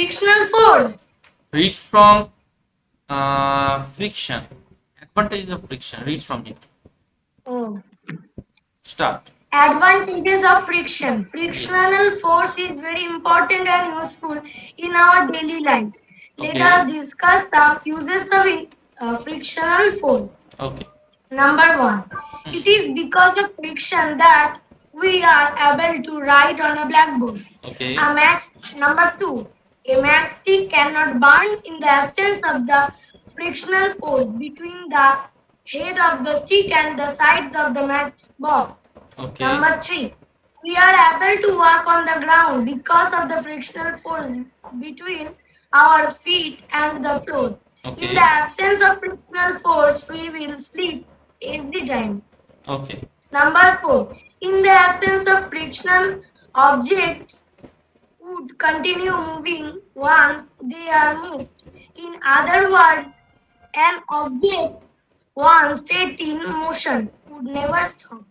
frictional force. Read from friction. Advantages of friction. Read from it. Oh. Start. Advantages of friction. Frictional force is very important and useful in our daily lives. Let Okay. us discuss some uses of frictional force. Okay. Number one, it is because of friction that we are able to write on a blackboard. Okay. Number two, a matchstick cannot burn in the absence of the frictional force between the head of the stick and the sides of the matchbox. Okay. Number three, we are able to walk on the ground because of the frictional force between our feet and the floor. Okay. In the absence of frictional force, we will slip every time. Okay. Number four, in the absence of frictional, objects would continue moving once they are moved. In other words, an object once set in motion would never stop.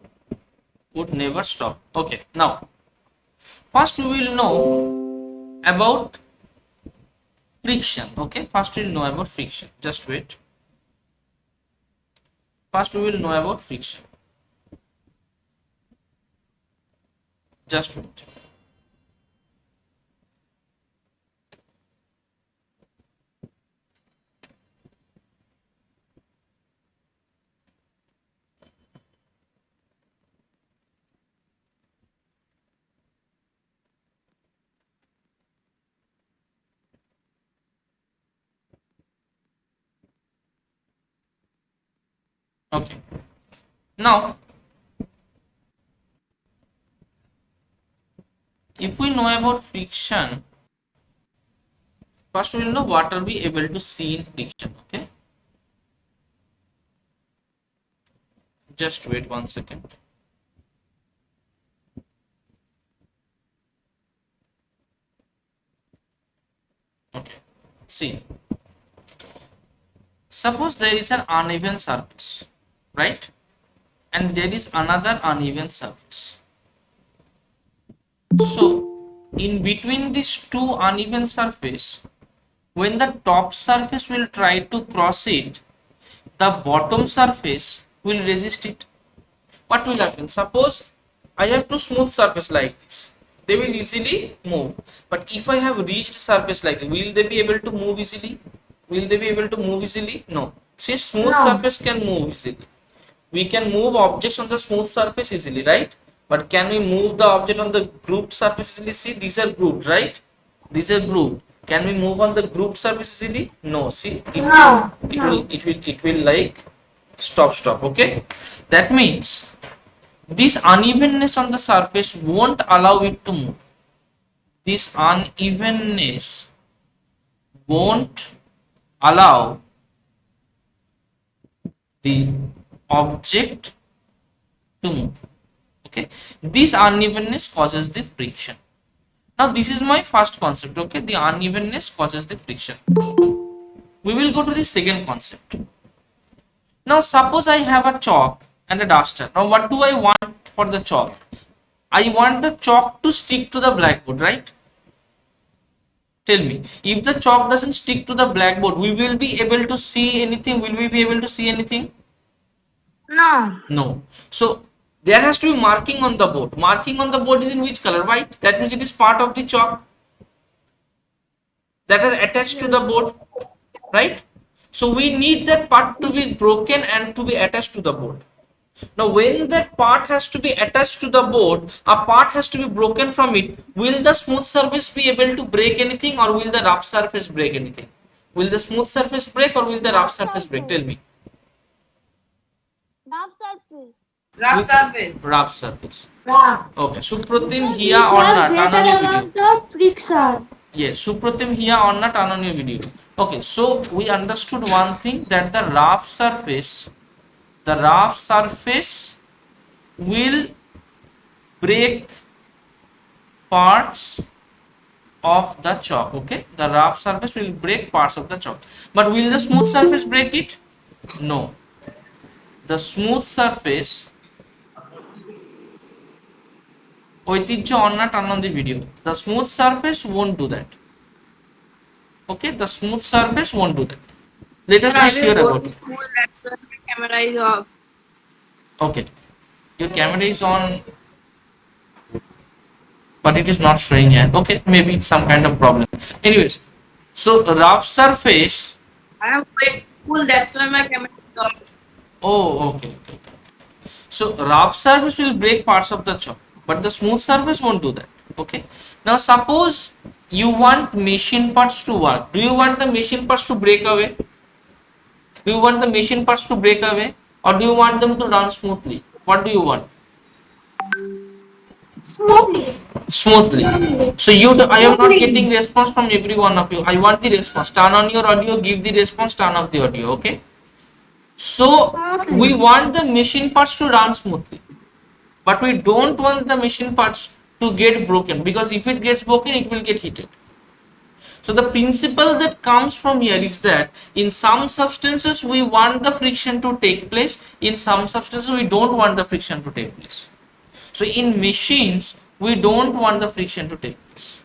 Would never stop. Okay. Now, first we will know about friction. Okay. First we will know about friction. Just wait. First we will know about friction. Just wait. Okay. Now, if we know about friction, first we will know what are we able to see in friction. Okay. Just wait 1 second. Okay. See. Suppose there is an uneven surface, right? And there is another uneven surface. So, in between these two uneven surface, when the top surface will try to cross it, the bottom surface will resist it. What will happen? Suppose I have two smooth surface like this, they will easily move. But if I have reached surface like this, will they be able to move easily? Will they be able to move easily? No. See, smooth surface can move easily. We can move objects on the smooth surface easily, right? But can we move the object on the grooved surface easily? See, these are grooved, right? These are grooved. Can we move on the grooved surface easily? No. See, it will like stop. Okay, that means this unevenness on the surface won't allow it to move. This unevenness won't allow the object to move. Okay, this unevenness causes the friction. Now this is my first concept. Okay, the unevenness causes the friction. We will go to the second concept. Now suppose I have a chalk and a duster. Now what do I want for the chalk? I want the chalk to stick to the blackboard, right? Tell me, if the chalk doesn't stick to the blackboard, we will be able to see anything? Will we be able to see anything? No. So there has to be marking on the board. Marking on the board is in which color? White. That means it is part of the chalk that is attached to the board, right? So we need that part to be broken and to be attached to the board. Now when that part has to be attached to the board, a part has to be broken from it. Will the smooth surface be able to break anything, or will the rough surface break anything? Will the smooth surface break, or will the rough surface break? Tell me. Rough surface. Rough surface. Rough. Okay. Supratim here or not? Turn on your video. Friction. Yes, Supratim here or not? Turn on your video. Okay. So we understood one thing, that the rough surface will break parts of the chalk. Okay, the rough surface will break parts of the chalk, but will the smooth surface break it? No. The smooth surface, ঐতিহ্য on not turn on the video, the smooth surface won't do that. Okay, the smooth surface won't do that. Let us Sir, be I sure will go about to it. school. That's why my camera is off. Okay, your camera is on, but it is not showing yet. Okay, maybe some kind of problem. Anyways, so rough surface. I am going to school. That's why my camera is off. Oh, okay. So rough surface will break parts of the chalk, but the smooth surface won't do that. Okay. Now suppose you want machine parts to work. Do you want the machine parts to break away? Do you want the machine parts to break away, or do you want them to run smoothly? What do you want? Smoothly. Smoothly. So I am not Smoothly. getting response from every one of you. I want the response. Turn on your audio. Give the response. Turn off the audio. Okay. So we Smoothly. want the machine parts to run smoothly, but we don't want the machine parts to get broken, because if it gets broken it will get heated. So the principle that comes from here is that in some substances we want the friction to take place, in some substances we don't want the friction to take place. So in machines we don't want the friction to take place.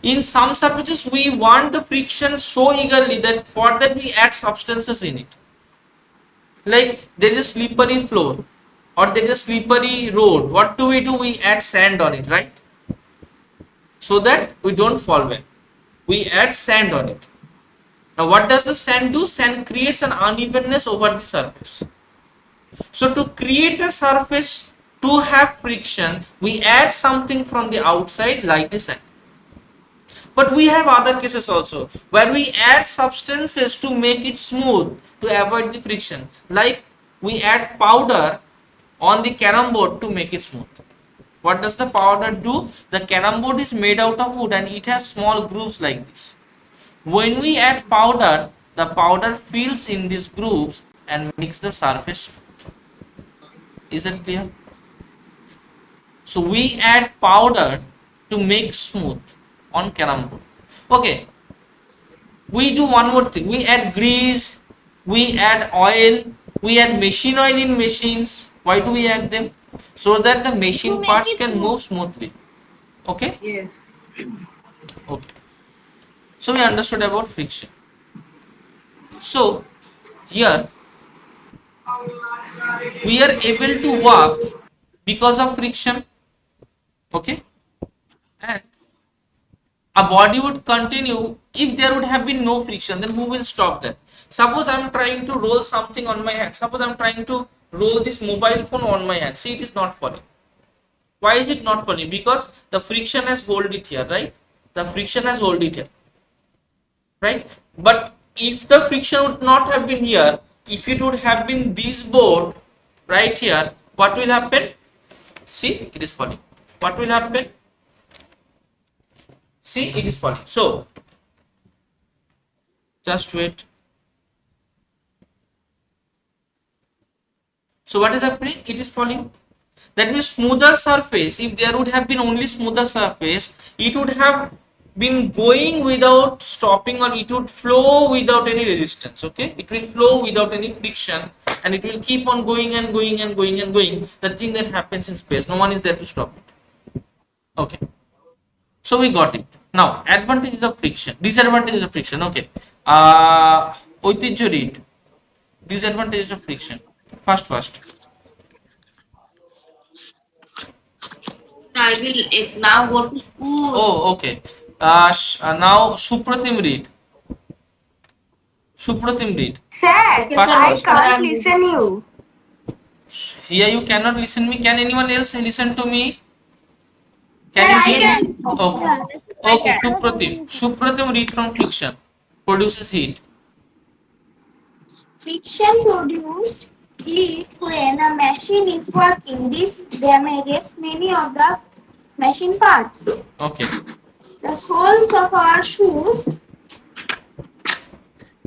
In some surfaces we want the friction so eagerly that for that we add substances in it. Like there is a slippery floor or there is a slippery road. What do? We add sand on it, right? So that we don't fall back. We add sand on it. Now what does the sand do? Sand creates an unevenness over the surface. So to create a surface to have friction, we add something from the outside like the sand. But we have other cases also where we add substances to make it smooth to avoid the friction. Like we add powder on the carom board to make it smooth. What does the powder do? The carom board is made out of wood and it has small grooves like this. When we add powder, the powder fills in these grooves and makes the surface smooth. Is that clear? So we add powder to make smooth on carom board. Okay, we do one more thing. We add grease, we add oil, we add machine oil in machines. Why do we add them? So that the To machine make parts it can smooth. move smoothly. Okay? Yes. Okay. So we understood about friction. So here we are able to walk because of friction. Okay? And a body would continue if there would have been no friction. Then who will stop that? Suppose I'm trying to roll something on my hand. Suppose I'm trying to roll this mobile phone on my hand. See, it is not falling. Why is it not falling? Because the friction has hold it here, right? The friction has hold it here, right? But if the friction would not have been here, if it would have been this board right here, what will happen? See, it is falling. What will happen? See, it is falling. So just wait. So what is happening? It is falling. That means smoother surface, if there would have been only smoother surface, it would have been going without stopping, or it would flow without any resistance. Okay, it will flow without any friction and it will keep on going and going and going and going. The thing that happens in space, no one is there to stop it. Okay, so we got it. Now advantages of friction, disadvantages of friction. Okay, Oitijjo read disadvantages of friction first. I will now go to school. Oh, okay. Now Supratim read. Sir, Okay, First, sir. I first. Sir, I can't am reading. listen you. Here you cannot listen me. Can anyone else listen to me? Sir, Can you I hear me? can. Okay. I Okay, can. Supratim read from friction. Produces heat. Friction produced heat when a machine is working. This damages many of the machine parts. Okay. The soles of our shoes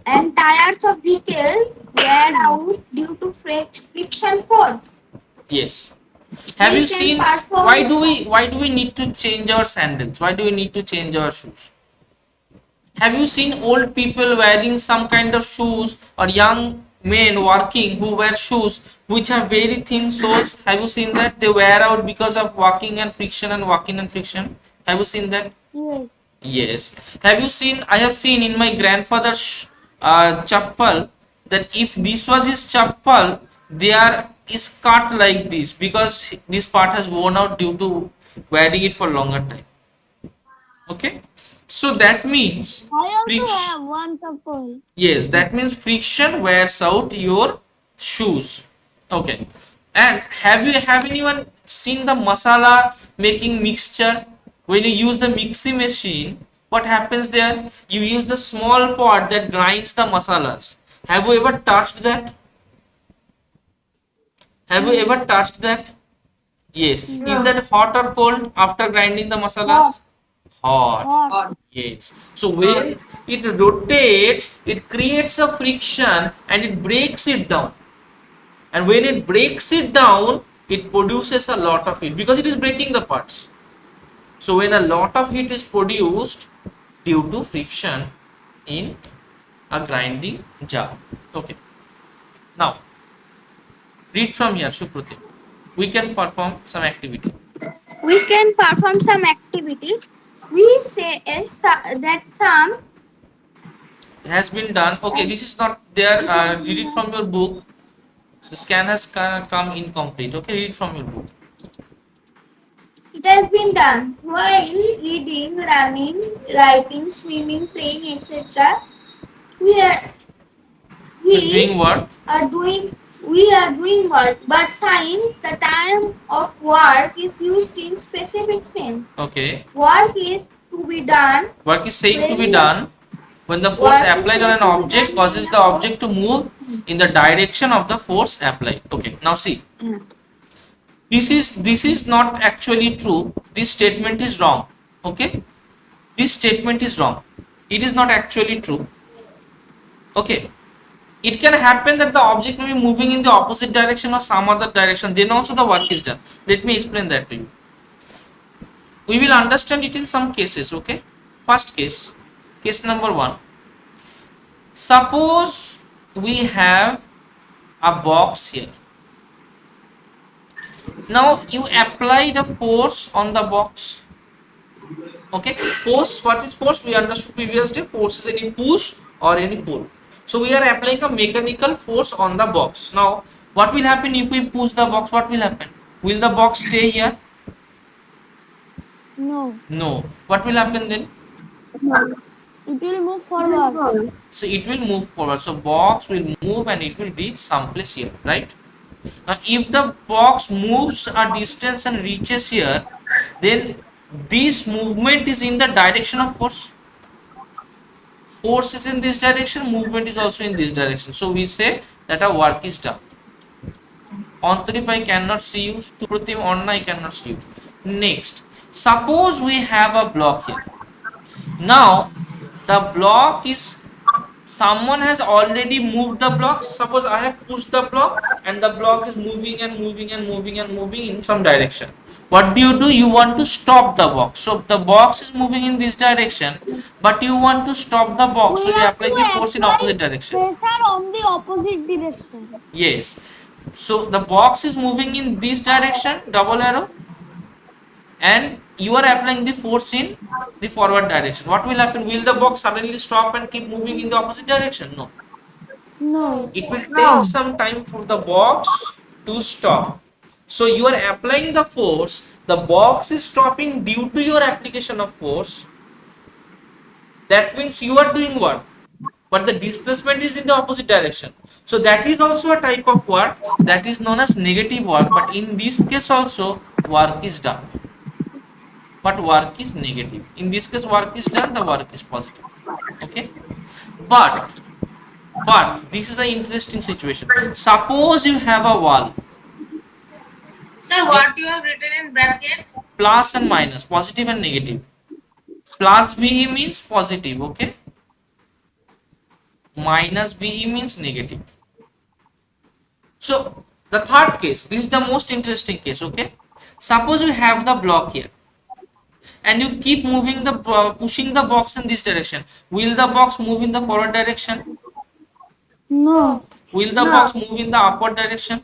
and tires of vehicles wear out due to friction force. Yes. Have you We can seen why perform. do we need to change our sandals? Why do we need to change our shoes? Have you seen old people wearing some kind of shoes, or young men working who wear shoes which have very thin soles? Have you seen that? They wear out because of walking and friction and walking and friction. Have you seen that? Yes. Yes. Have you seen? I have seen in my grandfather's chappal that if this was his chappal, there is cut like this because this part has worn out due to wearing it for longer time. Okay. So that means I also friction. have one couple. Yes, that means friction wears out your shoes. Okay. And have anyone seen the masala making mixture? When you use the mixing machine, what happens there? You use the small pot that grinds the masalas. Have you ever touched that? Have you ever touched that? Yes. Is No. that hot or cold after grinding the Hot. masalas? Hot. Hot. Or Yes. So when it rotates, it creates a friction and it breaks it down. And when it breaks it down, it produces a lot of heat because it is breaking the parts. So when a lot of heat is produced due to friction in a grinding jar. Okay. Now read from here, Supratim. We can perform some activity. We can perform some activities. We say that some Has been done. Okay, this is not there. Read it from your book. The scan has come incomplete. Okay, read from your book. it has been done while reading, running, writing, swimming, playing, etc. We are We're we doing work. are doing we are doing work, but science, the time of work is used in specific sense. Okay. Work is to be done Work is said to when be we done when the force work is applied on said an to be object done when causes the a object to move in the direction of the force applied. Okay, now see, this is not actually true. This statement is wrong. Okay, this statement is wrong. It is not actually true. Okay, it can happen that the object may be moving in the opposite direction or some other direction. Then also the work is done. Let me explain that to you. We will understand it in some cases. Okay, first case number one. Suppose we have a box here. Now you apply the force on the box. Okay, force, what is force? We understood previously. Force is any push or any pull. So we are applying a mechanical force on the box. Now what will happen if we push the box? What will happen? Will the box stay here? no. No. What will happen then? It will move forward. So it will move forward. So box will move and it will reach someplace here, right? Now, if the box moves a distance and reaches here, then this movement is in the direction of force. Force is in this direction, movement is also in this direction. So we say that our work is done. Antarip, I cannot see you. Supratim, Onna, I cannot see you. Next, suppose we have a block here. Now, the block is, someone has already moved the block. Suppose I have pushed the block and the block is moving and moving and moving and moving in some direction. What do? You want to stop the box. So the box is moving in this direction, but you want to stop the box. We So you have apply to the force in apply opposite direction. pressure on the opposite direction. Yes. So the box is moving in this direction, double arrow, and you are applying the force in the forward direction. What will happen? Will the box suddenly stop and keep moving in the opposite direction? No. No. It will take some time for the box to stop. So you are applying the force, the box is stopping due to your application of force. That means you are doing work, but the displacement is in the opposite direction. So that is also a type of work that is known as negative work, but in this case also work is done, but work is negative. In this case work is done, the work is positive. Okay, but this is an interesting situation. Suppose you have a wall. sir, what you have written in bracket? Plus and minus, positive and negative. Plus VE means positive, okay? Minus VE means negative. So the third case, this is the most interesting case, okay? Suppose you have the block here and you keep moving the pushing the box in this direction. Will the box move in the forward direction? No. Will the box move in the upward direction?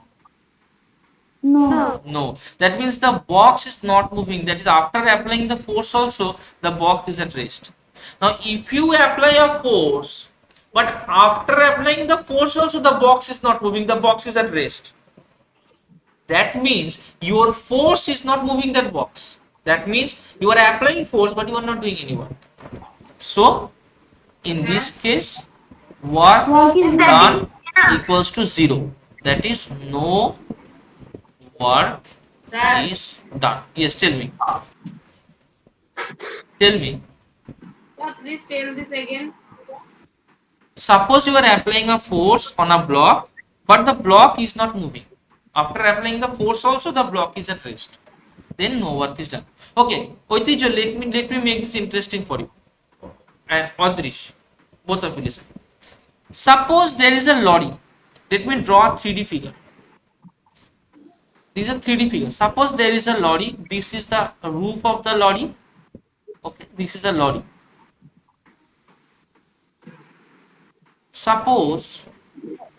No. No. That means the box is not moving. That is, after applying the force also, the box is at rest. Now, if you apply a force, but after applying the force also, the box is not moving, the box is at rest. That means your force is not moving that box. That means you are applying force, but you are not doing any work. So, in this case, work Work is static. done equals to 0. That is, no work Sir, is done. Yes, tell me. Tell me. sir, please tell this again. Suppose you are applying a force on a block, but the block is not moving. After applying the force also, the block is at rest. Then no work is done. Okay, Oitij, let me make this interesting for you. And Adrish, both of you listen. Suppose there is a lorry. Let me draw a 3D figure. This is a 3D figure. Suppose there is a lorry. This is the roof of the lorry. Okay, this is a lorry. Suppose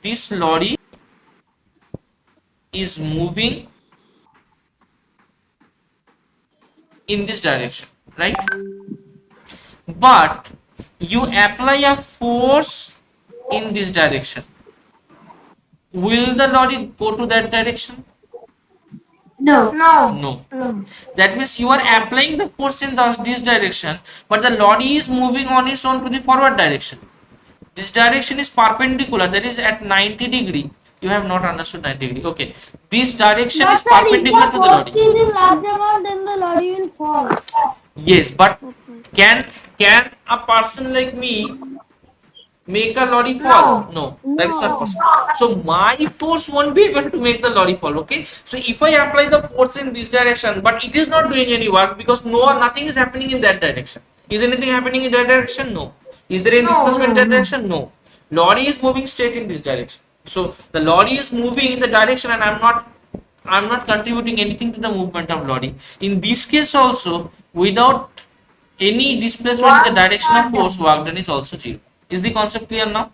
this lorry is moving in this direction, right? But you apply a force in this direction. Will the lorry go to that direction? No. No. No. No. That means you are applying the force in this direction, but the lorry is moving on its own to the forward direction. This direction is perpendicular, that is at 90 degree. You have not understood 90 degree. Okay. This direction is But sir, if perpendicular the to the force lorry. is in large amount, then the lorry will fall. Yes, but can a person like me make a lorry fall? No. No, that is not No. possible. So my force won't be able to make the lorry fall. Okay. So if I apply the force in this direction, but it is not doing any work because nothing is happening in that direction. Is anything happening in that direction? No. Is there any displacement in that No. direction? No. Lorry is moving straight in this direction. So the lorry is moving in the direction, and I'm not contributing anything to the movement of lorry. In this case also, without any displacement in the direction of force, work done is also zero. Is the concept clear now?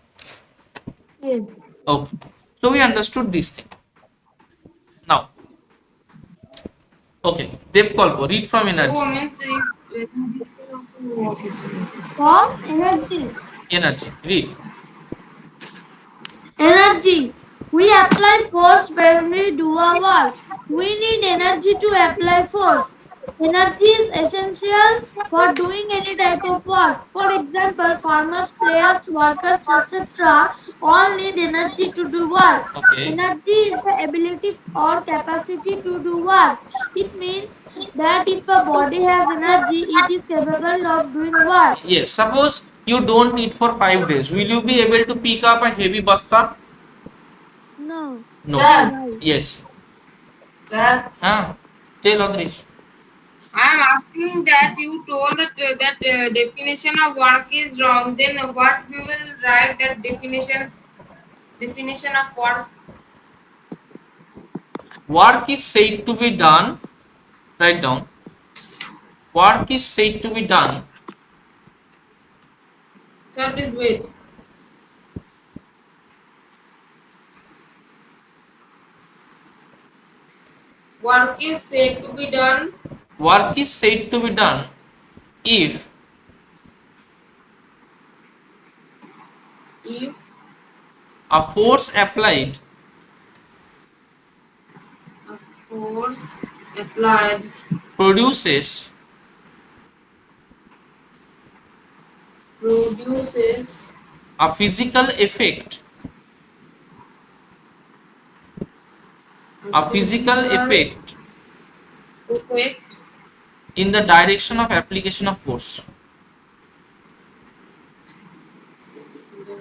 Yes. Okay. So we understood this thing. Now, okay. Dev Kalpo, read from Oh, energy. means if this is also work is done. From energy. Energy. Read. Energy. We apply force when we do a work. We need energy to apply force. Energy is essential for doing any type of work. For example, farmers, players, workers, etc. all need energy to do work. Okay. Energy is the ability or capacity to do work. It means that if a body has energy, it is capable of doing work. Yes. Suppose you don't eat for 5 days. Will you be able to pick up a heavy basta? No. No. Sir, Why? Yes. sir, Huh? Tell Adrish. I am asking that you told that definition of work is wrong. Then what we will write that definition of work? Work is said to be done. Write down. Work is said to be done Sir, please wait. Work is said to be done Work is said to be done if if a force applied a force applied produces produces a physical effect. a A physical physical effect effect in the direction of application of force. in the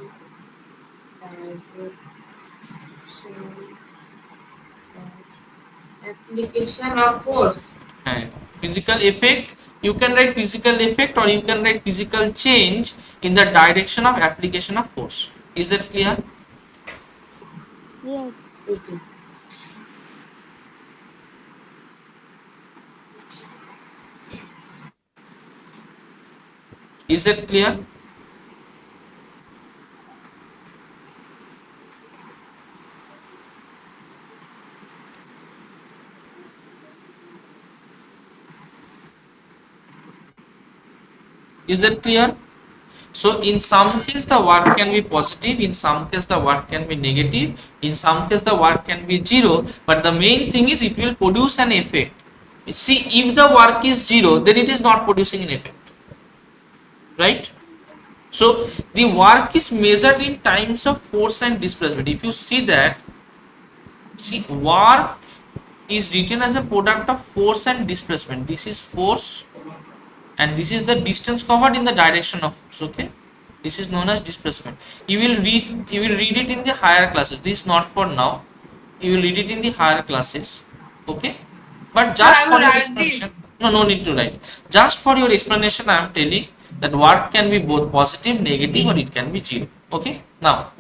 direction of application of force. And physical effect, you can write physical effect or you can write physical change in the direction of application of force. Is that clear? Yes. Okay. Is that clear? Is that clear? So in some case the work can be positive, in some case the work can be negative, in some case the work can be zero, but the main thing is it will produce an effect. See, if the work is zero, then it is not producing an effect, right? So the work is measured in times of force and displacement. If you see that, see, work is written as a product of force and displacement. This is force and this is the distance covered in the direction of force. Okay, this is known as displacement. You will read it in the higher classes. This is not for now. You will read it in the higher classes. Okay, but So just I for will your write explanation, this. no need to write. Just for your explanation, I am telling that work can be both positive, negative, or it can be zero. Okay, now,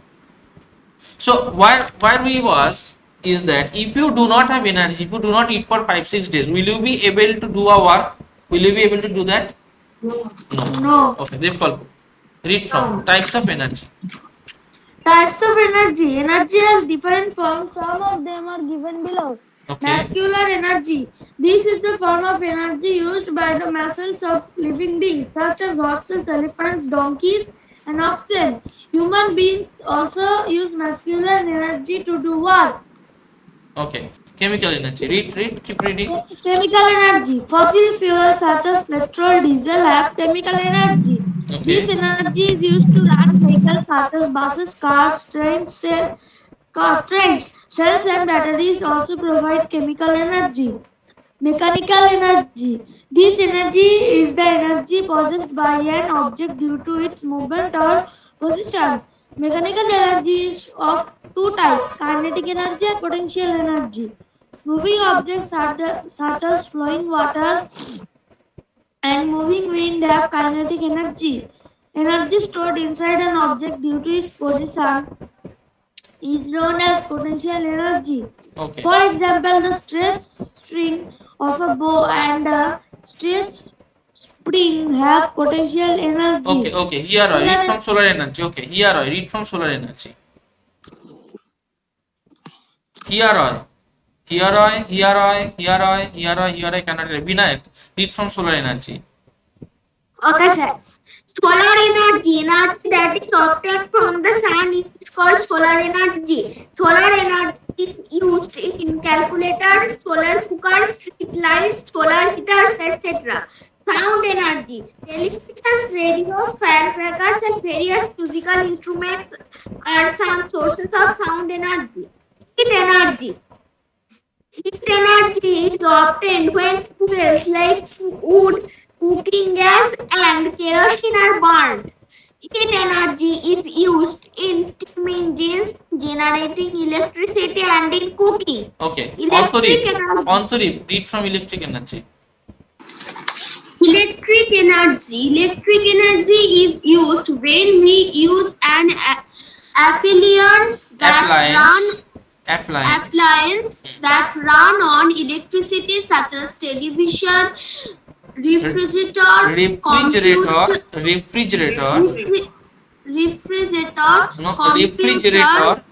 so where we was is that if you do not have energy, if you do not eat for 5-6 days, will you be able to do a work? Will you be able to do that? No. No. Okay, Devpal, read from No. types of energy. Types of energy. Energy has different forms. Some of them are given below. Okay. Muscular energy. This is the form of energy used by the muscles of living beings, such as horses, elephants, donkeys, and oxen. Human beings also use muscular energy to do work. Okay. Chemical energy. Read. Keep reading. Chemical energy. Fossil fuels such as petrol, diesel have chemical energy. Okay. This energy is used to run vehicles such as buses, cars, trains, cells, and batteries also provide chemical energy. Mechanical energy. This energy is the energy possessed by an object due to its movement or position. Mechanical energy is of two types: kinetic energy and potential energy. Moving objects such as flowing water and moving wind have kinetic energy. Energy stored inside an object due to its position is known as potential energy. Okay. For example, the stretched string of a bow and a stretched spring have potential energy. Okay. Here I read Solar from solar energy. Okay. Here I read from solar energy. Here I. Here I cannot read. Vinayak, read from solar energy. Okay, sir. Solar energy that is obtained from the sun is called solar energy. Solar energy is used in calculators, solar cookers, street lights, solar heaters, etc. Sound energy. Televisions, radios, firecrackers, and various musical instruments are some sources of sound energy. Heat energy. Heat energy is obtained when fuels like wood, cooking gas, and kerosene are burned. Heat energy is used in steam engines, generating electricity, and in cooking. Okay. Electric Antorip. energy. Antorip, read from electric energy. Electric energy is used when we use an appliance that run Appliance. Appliance. appliance that run on electricity such as television, refrigerator, Refrigerator. computer, Refrigerator. refri- refrigerator, No, computer,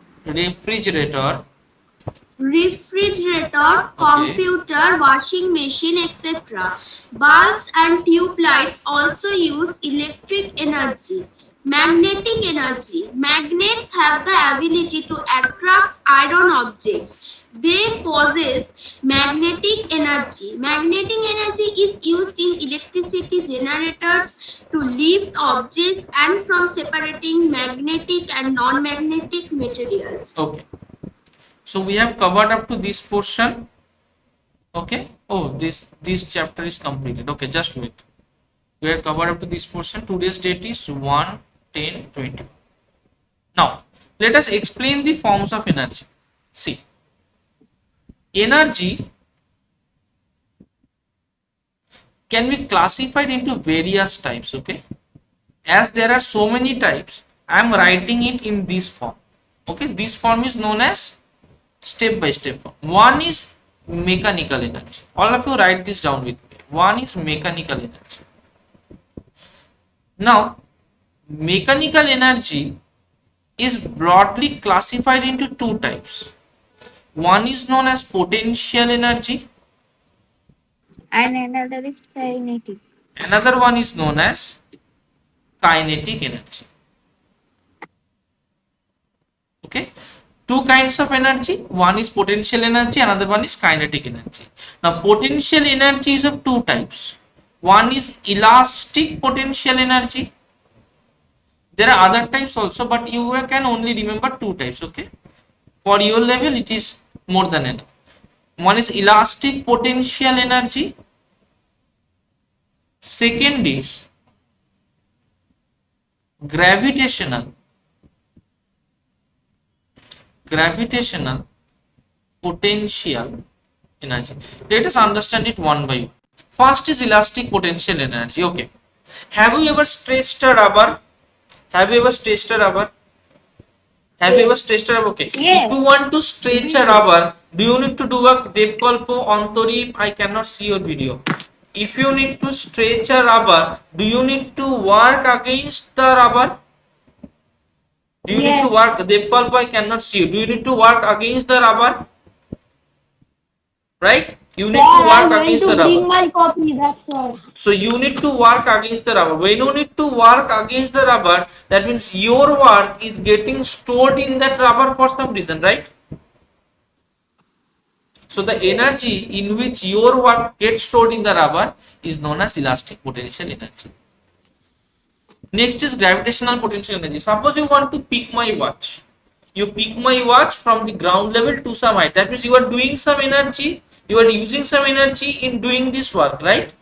refrigerator. Okay. computer, washing machine, etc. Bulbs and tube lights also use electric energy. Magnetic energy. Magnets have the ability to attract iron objects. They possess magnetic energy. Magnetic energy is used in electricity generators to lift objects and from separating magnetic and non-magnetic materials. Okay. So we have covered up to this portion. Okay. Oh, this chapter is completed. Okay, just wait. We have covered up to this portion. Today's date is 1/10/20. Now, let us explain the forms of energy. See, energy can be classified into various types. Okay, as there are so many types, I am writing it in this form. Okay, this form is known as step by step form. One is mechanical energy. All of you write this down with me. One is mechanical energy. Now, mechanical energy is broadly classified into two types. One is known as potential energy, And another is kinetic. another one is known as kinetic energy. Okay, two kinds of energy, one is potential energy, another one is kinetic energy. Now potential energy is of two types. One is elastic potential energy. There are other types also, but you can only remember two types. Okay, for your level it is more than enough. One is elastic potential energy, second is gravitational potential energy. Let us understand it one by one. First is elastic potential energy. Okay, have you ever stretched a rubber? Have you ever stretched a rubber? Have you ever stretched a rubber? Okay. If Yes. you want to stretch a rubber, do you need to do a Devkalpo Antarip? I cannot see your video. If you need to stretch a rubber, do you need to work against the rubber? Do you need to Yes. work? Devkalpo, I cannot see you. Do you need to work against the rubber? Right? You need to Sir, I'm work going against to the bring rubber. my copy, that's all. So you need to work against the rubber. When you need to work against the rubber, that means your work is getting stored in that rubber for some reason, right? So the energy in which your work gets stored in the rubber is known as elastic potential energy. Next is gravitational potential energy. Suppose you want to pick my watch. You pick my watch from the ground level to some height. That means you are doing some energy. You are using some energy in doing this work, right?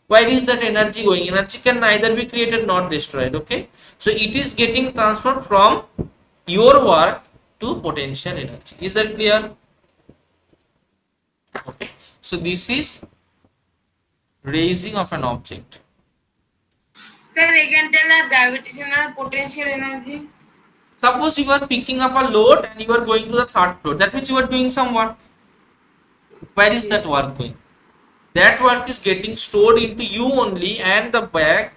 Where is that energy going? Energy can neither be created nor destroyed. Okay, so it is getting transferred from your work to potential energy. Is that clear? Okay, so this is raising of an object. Sir, I can tell the gravitational potential energy. Suppose you are picking up a load and you are going to the third floor. That means you are doing some work. Where is that work going? That work is getting stored into you only and the bag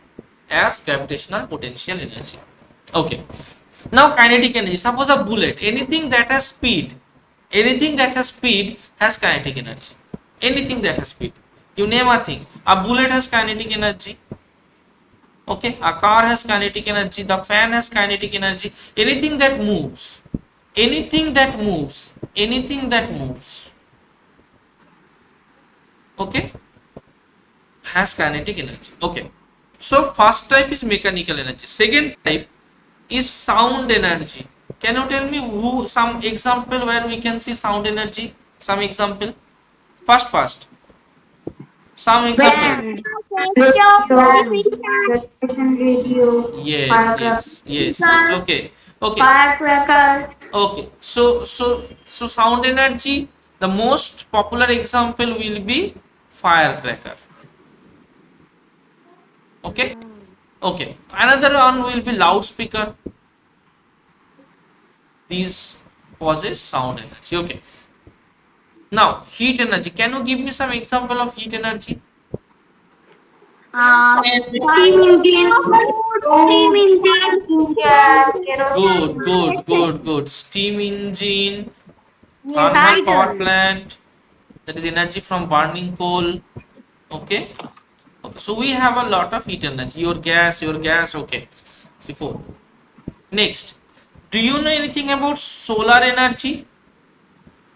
as gravitational potential energy. Okay. Now kinetic energy. Suppose a bullet, anything that has speed has kinetic energy. Anything that has speed. You name a thing. A bullet has kinetic energy. Okay. A car has kinetic energy. The fan has kinetic energy. Anything that moves. Okay, has kinetic energy. Okay, so first type is mechanical energy. Second type is sound energy. Can you tell me who some example where we can see sound energy? Some example. First. Some example. Band. Radio, Yes. Okay. Firecrackers. Okay. So sound energy. The most popular example will be firecracker. Okay. Another one will be loudspeaker. These possess sound energy. Okay. Now heat energy. Can you give me some example of heat energy? Steam engine. Steam engine. Good. Steam engine, thermal power plant. That is energy from burning coal. Okay. So we have a lot of heat energy. Your gas. Okay. 3, 4. Next, do you know anything about solar energy?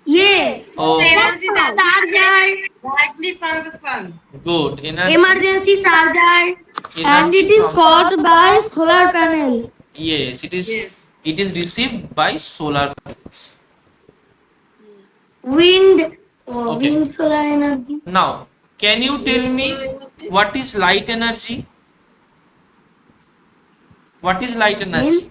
Yes. Oh, energy that Charger. directly from the sun. good. Energy. Emergency charger. And Energy it is from caused by solar panel. Yes, it is. Yes. It is received by solar panels. Wind. Okay. Wind solar energy. Now, can you tell me what is light energy? What is light energy?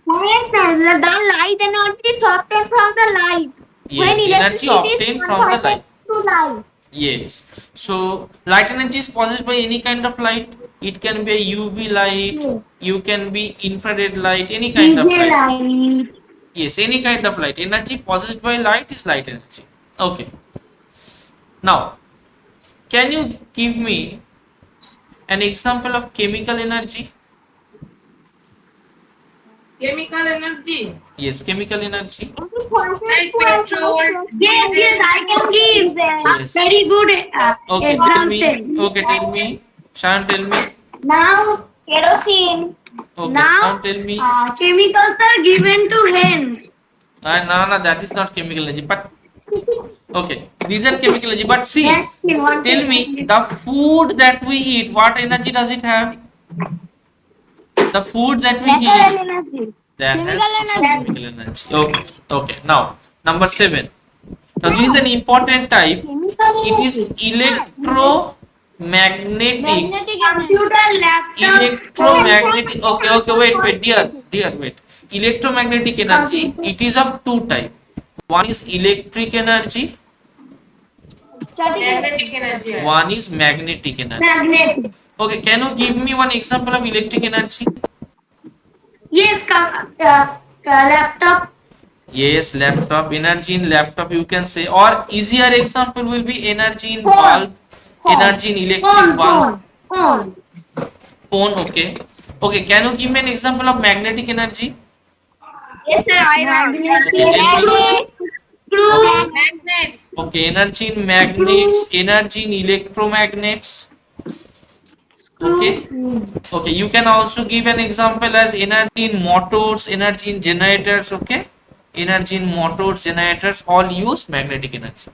Yes, the light energy is obtained from the light. When Yes, energy electricity is obtained from the light. converted to light. Yes. So light energy is possessed by any kind of light. It can be a UV light. Yes. You can be infrared light. Any kind of DJ light. light. Yes, any kind of light. Energy possessed by light is light energy. Okay. Now, can you give me an example of chemical energy? Chemical energy. Yes, chemical energy. Like petrol, Yes, I can give Yes. very good Okay, tell me. example. Okay, tell me. Shan, tell me. Now, kerosene. Okay, now Now, tell me. chemicals are given to hands. No, that is not chemical energy. But okay, these are chemical energy. But see, Yes, we want tell me the food that we eat, what energy does it have? The food that we natural eat, energy. that has Chemical also energy. chemical energy. Okay, okay. Now, number 7. Now, this is an important type. Chemical It is energy. electromagnetic. Magnetic computer, laptop, phone. Electromagnetic. Okay, okay. Wait, dear. Wait. Electromagnetic energy. Computer. It is of two type. One is electric energy. Static Magnetic energy. energy. One is magnetic energy. Magnet. Okay, can you give me one example of electric energy? Yes, laptop. Yes, laptop. Energy in laptop you can say. Or easier example will be energy in Phone. bulb. Phone. Energy in electric Phone. bulb. Phone. Phone. Phone. Okay. Okay, can you give me an example of magnetic energy? Yes, sir. Iron. Okay, tell me. Magnet. Screw. Magnets. Okay, energy in magnets. Screw. Energy in electromagnets. Okay. Screw. Okay, you can also give an example as energy in motors, energy in generators. Okay, energy in motors, generators all use magnetic energy.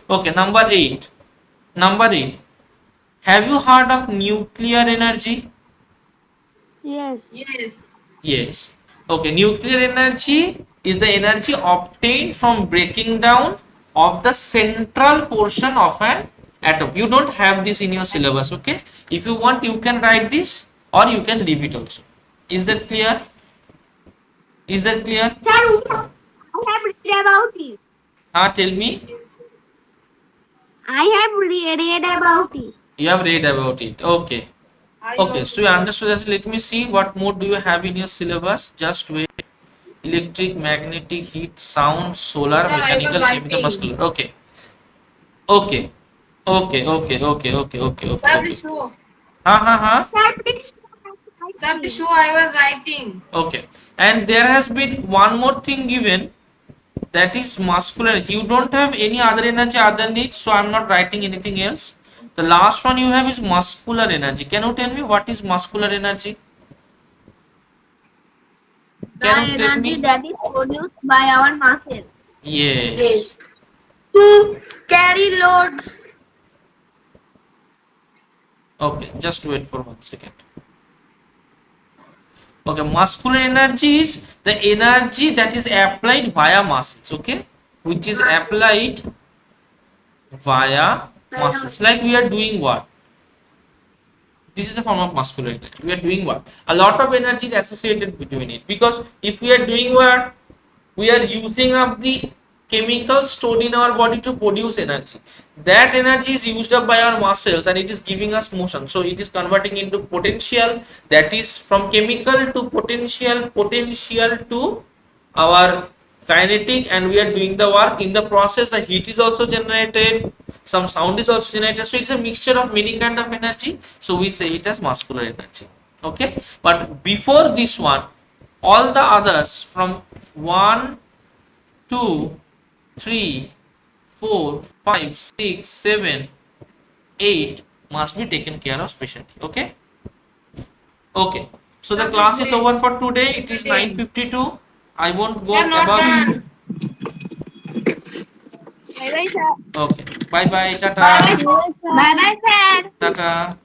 Okay, number 8. Number 8. Have you heard of nuclear energy? Yes. Yes. Yes. Okay, nuclear energy is the energy obtained from breaking down of the central portion of an atom. You don't have this in your syllabus, okay? If you want, you can write this or you can leave it also. Is that clear? Is that clear? Sir, I have read about it. Tell me. I have read about it. You have read about it. Okay. I Okay, also. so you understood this. Let me see what more do you have in your syllabus. Just wait. Electric, magnetic, heat, sound, solar, Sir, I was mechanical, chemical, writing. muscular. Okay. Okay. Sir, Okay. please show. Ha. Sir, please. Sir, please show. I was writing. Okay. And there has been one more thing given, that is muscular energy. You don't have any other energy other than it, so I'm not writing anything else. The last one you have is muscular energy. Can you tell me what is muscular energy? The Can you tell energy me? that is produced by our muscles. Yes. Yes. To carry loads. Okay, just wait for 1 second. Okay, muscular energy is the energy that is applied via muscles, okay, which is applied via muscles. Like we are doing what? This is a form of muscular energy. We are doing what? A lot of energy is associated between it, because if we are doing what, we are using up the chemicals stored in our body to produce energy. That energy is used up by our muscles and it is giving us motion. So it is converting into potential, that is from chemical to potential, potential to our kinetic, and we are doing the work. In the process, the heat is also generated, some sound is also generated. So it's a mixture of many kind of energy. So we say it as muscular energy. Okay, but before this one, all the others from 1, 2, 3, 4, 5, 6, 7, 8 must be taken care of specially. Okay. Okay, so the Sir, please class is wait. over for today. It is Waiting. 9:52. I won't go Sir, not above it. done. Bye bye, sir. Okay, bye bye, Bye tata, bye, sir. Bye bye, sir. tata.